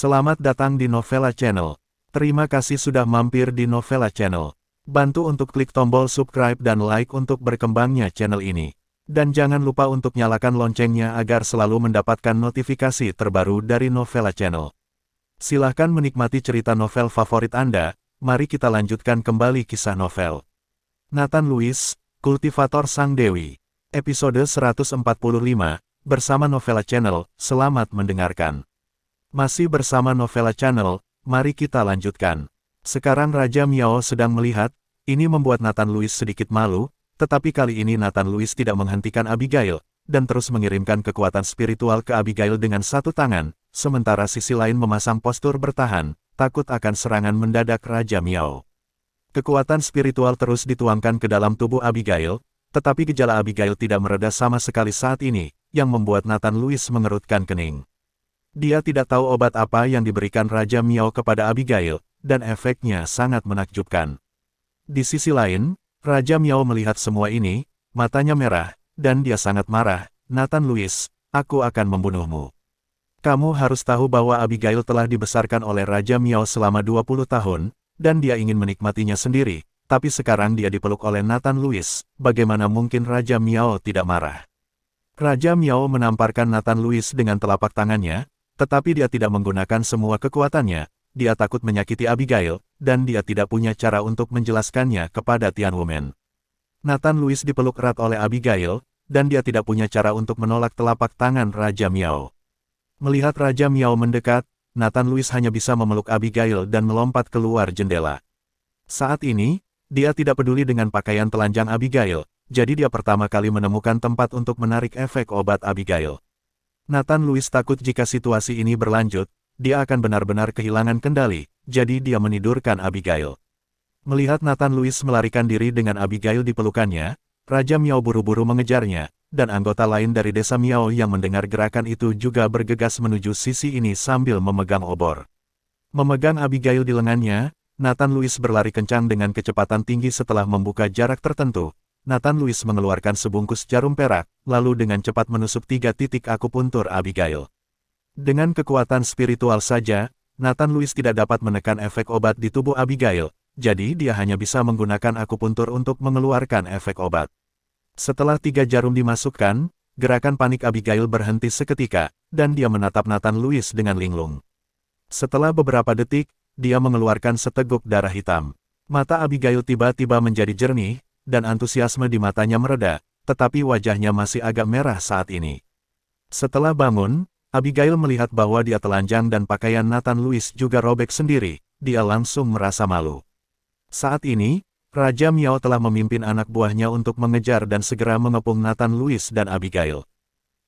Selamat datang di Novella Channel. Terima kasih sudah mampir di Novella Channel. Bantu untuk klik tombol subscribe dan like untuk berkembangnya channel ini. Dan jangan lupa untuk nyalakan loncengnya agar selalu mendapatkan notifikasi terbaru dari Novella Channel. Silahkan menikmati cerita novel favorit Anda. Mari kita lanjutkan kembali kisah novel Nathan Lewis, Kultivator Sang Dewi. Episode 145, bersama Novella Channel. Selamat mendengarkan. Masih bersama Novella Channel, mari kita lanjutkan. Sekarang Raja Miao sedang melihat, ini membuat Nathan Lewis sedikit malu, tetapi kali ini Nathan Lewis tidak menghentikan Abigail, dan terus mengirimkan kekuatan spiritual ke Abigail dengan satu tangan, sementara sisi lain memasang postur bertahan, takut akan serangan mendadak Raja Miao. Kekuatan spiritual terus dituangkan ke dalam tubuh Abigail, tetapi gejala Abigail tidak mereda sama sekali saat ini, yang membuat Nathan Lewis mengerutkan kening. Dia tidak tahu obat apa yang diberikan Raja Miao kepada Abigail, dan efeknya sangat menakjubkan. Di sisi lain, Raja Miao melihat semua ini, matanya merah, dan dia sangat marah. Nathan Lewis, aku akan membunuhmu. Kamu harus tahu bahwa Abigail telah dibesarkan oleh Raja Miao selama 20 tahun, dan dia ingin menikmatinya sendiri, tapi sekarang dia dipeluk oleh Nathan Lewis, bagaimana mungkin Raja Miao tidak marah? Raja Miao menamparkan Nathan Lewis dengan telapak tangannya, tetapi dia tidak menggunakan semua kekuatannya, dia takut menyakiti Abigail, dan dia tidak punya cara untuk menjelaskannya kepada Tianwoman. Nathan Lewis dipeluk erat oleh Abigail, dan dia tidak punya cara untuk menolak telapak tangan Raja Miao. Melihat Raja Miao mendekat, Nathan Lewis hanya bisa memeluk Abigail dan melompat keluar jendela. Saat ini, dia tidak peduli dengan pakaian telanjang Abigail, jadi dia pertama kali menemukan tempat untuk menarik efek obat Abigail. Nathan Lewis takut jika situasi ini berlanjut, dia akan benar-benar kehilangan kendali, jadi dia menidurkan Abigail. Melihat Nathan Lewis melarikan diri dengan Abigail di pelukannya, Raja Miao buru-buru mengejarnya, dan anggota lain dari desa Miao yang mendengar gerakan itu juga bergegas menuju sisi ini sambil memegang obor. Memegang Abigail di lengannya, Nathan Lewis berlari kencang dengan kecepatan tinggi setelah membuka jarak tertentu. Nathan Lewis mengeluarkan sebungkus jarum perak, lalu dengan cepat menusuk 3 titik akupuntur Abigail. Dengan kekuatan spiritual saja, Nathan Lewis tidak dapat menekan efek obat di tubuh Abigail, jadi dia hanya bisa menggunakan akupuntur untuk mengeluarkan efek obat. Setelah 3 jarum dimasukkan, gerakan panik Abigail berhenti seketika, dan dia menatap Nathan Lewis dengan linglung. Setelah beberapa detik, dia mengeluarkan seteguk darah hitam. Mata Abigail tiba-tiba menjadi jernih, dan antusiasme di matanya mereda, tetapi wajahnya masih agak merah saat ini. Setelah bangun, Abigail melihat bahwa dia telanjang dan pakaian Nathan Lewis juga robek sendiri, dia langsung merasa malu. Saat ini, Raja Miao telah memimpin anak buahnya untuk mengejar dan segera mengepung Nathan Lewis dan Abigail.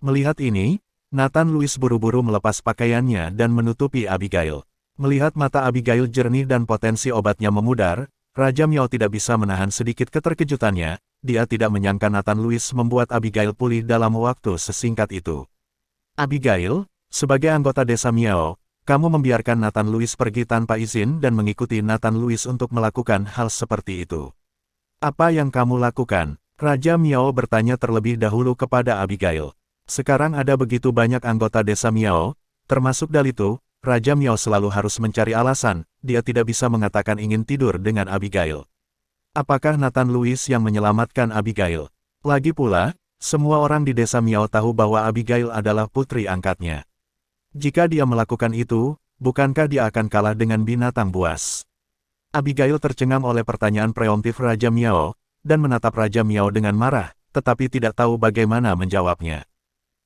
Melihat ini, Nathan Lewis buru-buru melepas pakaiannya dan menutupi Abigail. Melihat mata Abigail jernih dan potensi obatnya memudar, Raja Miao tidak bisa menahan sedikit keterkejutannya, dia tidak menyangka Nathan Lewis membuat Abigail pulih dalam waktu sesingkat itu. Abigail, sebagai anggota desa Miao, kamu membiarkan Nathan Lewis pergi tanpa izin dan mengikuti Nathan Lewis untuk melakukan hal seperti itu. Apa yang kamu lakukan? Raja Miao bertanya terlebih dahulu kepada Abigail. Sekarang ada begitu banyak anggota desa Miao, termasuk Dalitu. Raja Miao selalu harus mencari alasan, dia tidak bisa mengatakan ingin tidur dengan Abigail. Apakah Nathan Lewis yang menyelamatkan Abigail? Lagi pula, semua orang di desa Miao tahu bahwa Abigail adalah putri angkatnya. Jika dia melakukan itu, bukankah dia akan kalah dengan binatang buas? Abigail tercengang oleh pertanyaan preemptif Raja Miao, dan menatap Raja Miao dengan marah, tetapi tidak tahu bagaimana menjawabnya.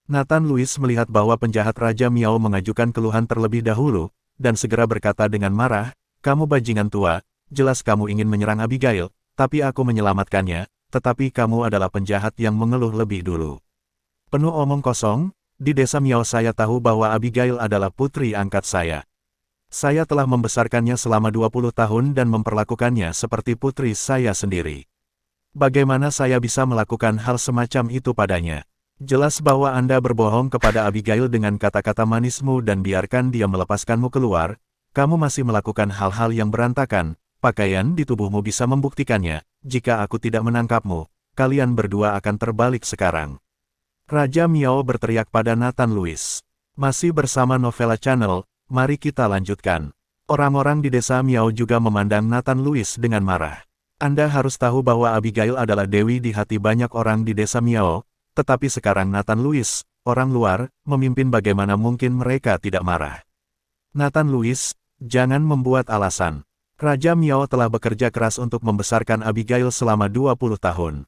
Nathan Lewis melihat bahwa penjahat Raja Miao mengajukan keluhan terlebih dahulu, dan segera berkata dengan marah, kamu bajingan tua, jelas kamu ingin menyerang Abigail, tapi aku menyelamatkannya, tetapi kamu adalah penjahat yang mengeluh lebih dulu. Penuh omong kosong, di desa Miao saya tahu bahwa Abigail adalah putri angkat saya. Saya telah membesarkannya selama 20 tahun dan memperlakukannya seperti putri saya sendiri. Bagaimana saya bisa melakukan hal semacam itu padanya? Jelas bahwa Anda berbohong kepada Abigail dengan kata-kata manismu dan biarkan dia melepaskanmu keluar, kamu masih melakukan hal-hal yang berantakan, pakaian di tubuhmu bisa membuktikannya. Jika aku tidak menangkapmu, kalian berdua akan terbalik sekarang. Raja Miao berteriak pada Nathan Louis. Masih bersama Novella Channel, mari kita lanjutkan. Orang-orang di desa Miao juga memandang Nathan Louis dengan marah. Anda harus tahu bahwa Abigail adalah dewi di hati banyak orang di desa Miao, tetapi sekarang Nathan Louis, orang luar, memimpin, bagaimana mungkin mereka tidak marah. Nathan Louis, jangan membuat alasan. Raja Miao telah bekerja keras untuk membesarkan Abigail selama 20 tahun.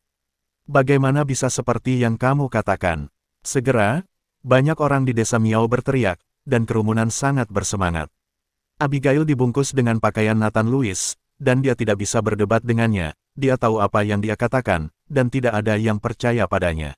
Bagaimana bisa seperti yang kamu katakan? Segera, banyak orang di desa Miao berteriak, dan kerumunan sangat bersemangat. Abigail dibungkus dengan pakaian Nathan Louis, dan dia tidak bisa berdebat dengannya. Dia tahu apa yang dia katakan, dan tidak ada yang percaya padanya.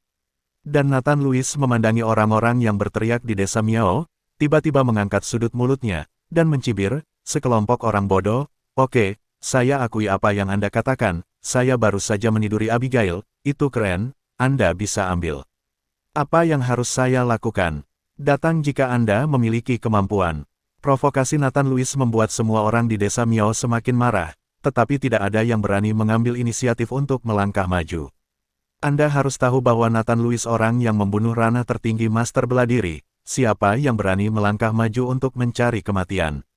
Dan Nathan Louis memandangi orang-orang yang berteriak di desa Miao, tiba-tiba mengangkat sudut mulutnya, dan mencibir, sekelompok orang bodoh. Oke, saya akui apa yang Anda katakan, saya baru saja meniduri Abigail, itu keren, Anda bisa ambil. Apa yang harus saya lakukan? Datang jika Anda memiliki kemampuan. Provokasi Nathan Louis membuat semua orang di desa Miao semakin marah, tetapi tidak ada yang berani mengambil inisiatif untuk melangkah maju. Anda harus tahu bahwa Nathan Louis orang yang membunuh ranah tertinggi Master Beladiri. Siapa yang berani melangkah maju untuk mencari kematian?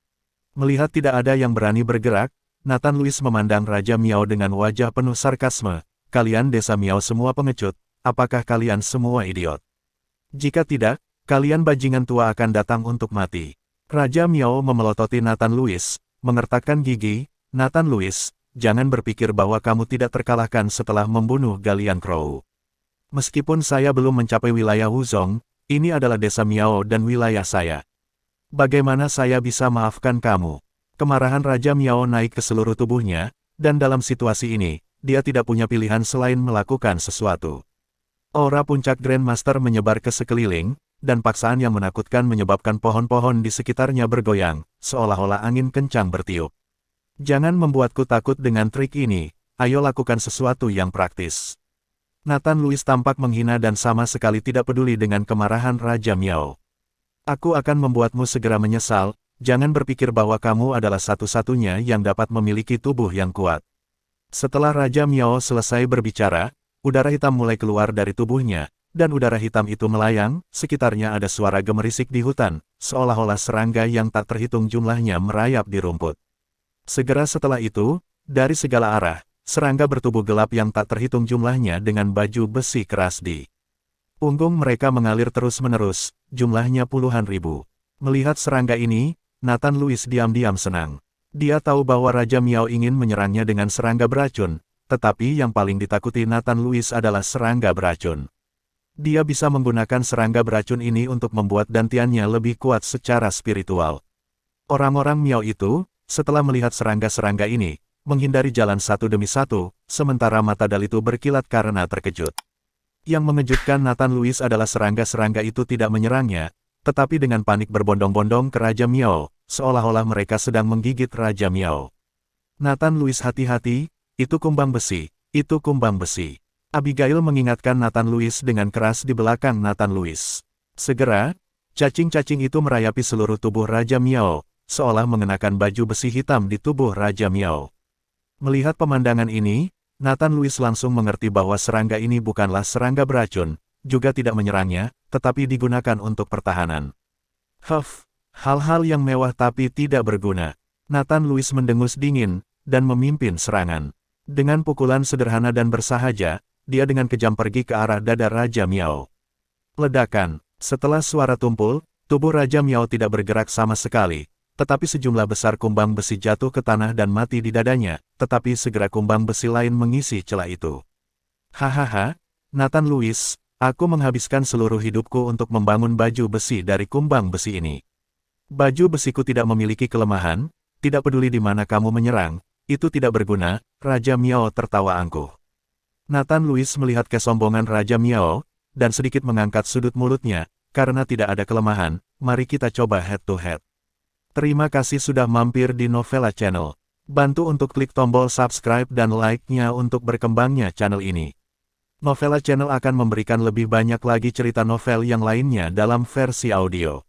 Melihat tidak ada yang berani bergerak, Nathan Louis memandang Raja Miao dengan wajah penuh sarkasme. Kalian desa Miao semua pengecut, apakah kalian semua idiot? Jika tidak, kalian bajingan tua akan datang untuk mati. Raja Miao memelototi Nathan Louis, mengertakkan gigi. Nathan Louis, jangan berpikir bahwa kamu tidak terkalahkan setelah membunuh Galian Crow. Meskipun saya belum mencapai wilayah Wuzong, ini adalah desa Miao dan wilayah saya. Bagaimana saya bisa maafkan kamu? Kemarahan Raja Miao naik ke seluruh tubuhnya, dan dalam situasi ini, dia tidak punya pilihan selain melakukan sesuatu. Aura puncak Grandmaster menyebar ke sekeliling, dan paksaan yang menakutkan menyebabkan pohon-pohon di sekitarnya bergoyang, seolah-olah angin kencang bertiup. Jangan membuatku takut dengan trik ini, ayo lakukan sesuatu yang praktis. Nathan Louis tampak menghina dan sama sekali tidak peduli dengan kemarahan Raja Miao. Aku akan membuatmu segera menyesal, jangan berpikir bahwa kamu adalah satu-satunya yang dapat memiliki tubuh yang kuat. Setelah Raja Miao selesai berbicara, udara hitam mulai keluar dari tubuhnya, dan udara hitam itu melayang, sekitarnya ada suara gemerisik di hutan, seolah-olah serangga yang tak terhitung jumlahnya merayap di rumput. Segera setelah itu, dari segala arah, serangga bertubuh gelap yang tak terhitung jumlahnya dengan baju besi keras di punggung mereka mengalir terus-menerus, jumlahnya puluhan ribu. Melihat serangga ini, Nathan Louis diam-diam senang. Dia tahu bahwa Raja Miao ingin menyerangnya dengan serangga beracun, tetapi yang paling ditakuti Nathan Louis adalah serangga beracun. Dia bisa menggunakan serangga beracun ini untuk membuat dantiannya lebih kuat secara spiritual. Orang-orang Miao itu, setelah melihat serangga-serangga ini, menghindari jalan satu demi satu, sementara mata Dal itu berkilat karena terkejut. Yang mengejutkan Nathan Louis adalah serangga-serangga itu tidak menyerangnya, tetapi dengan panik berbondong-bondong ke Raja Miao, seolah-olah mereka sedang menggigit Raja Miao. Nathan Louis, hati-hati, itu kumbang besi, itu kumbang besi. Abigail mengingatkan Nathan Louis dengan keras di belakang Nathan Louis. Segera, cacing-cacing itu merayapi seluruh tubuh Raja Miao, seolah mengenakan baju besi hitam di tubuh Raja Miao. Melihat pemandangan ini, Nathan Louis langsung mengerti bahwa serangga ini bukanlah serangga beracun, juga tidak menyerangnya, tetapi digunakan untuk pertahanan. Hal-hal yang mewah tapi tidak berguna. Nathan Louis mendengus dingin, dan memimpin serangan. Dengan pukulan sederhana dan bersahaja, dia dengan kejam pergi ke arah dada Raja Miao. Ledakan. Setelah suara tumpul, tubuh Raja Miao tidak bergerak sama sekali, tetapi sejumlah besar kumbang besi jatuh ke tanah dan mati di dadanya, tetapi segera kumbang besi lain mengisi celah itu. Hahaha, Nathan Louis, aku menghabiskan seluruh hidupku untuk membangun baju besi dari kumbang besi ini. Baju besiku tidak memiliki kelemahan, tidak peduli di mana kamu menyerang, itu tidak berguna. Raja Miao tertawa angkuh. Nathan Louis melihat kesombongan Raja Miao, dan sedikit mengangkat sudut mulutnya, karena tidak ada kelemahan, mari kita coba head to head. Terima kasih sudah mampir di Novella Channel. Bantu untuk klik tombol subscribe dan like-nya untuk berkembangnya channel ini. Novella Channel akan memberikan lebih banyak lagi cerita novel yang lainnya dalam versi audio.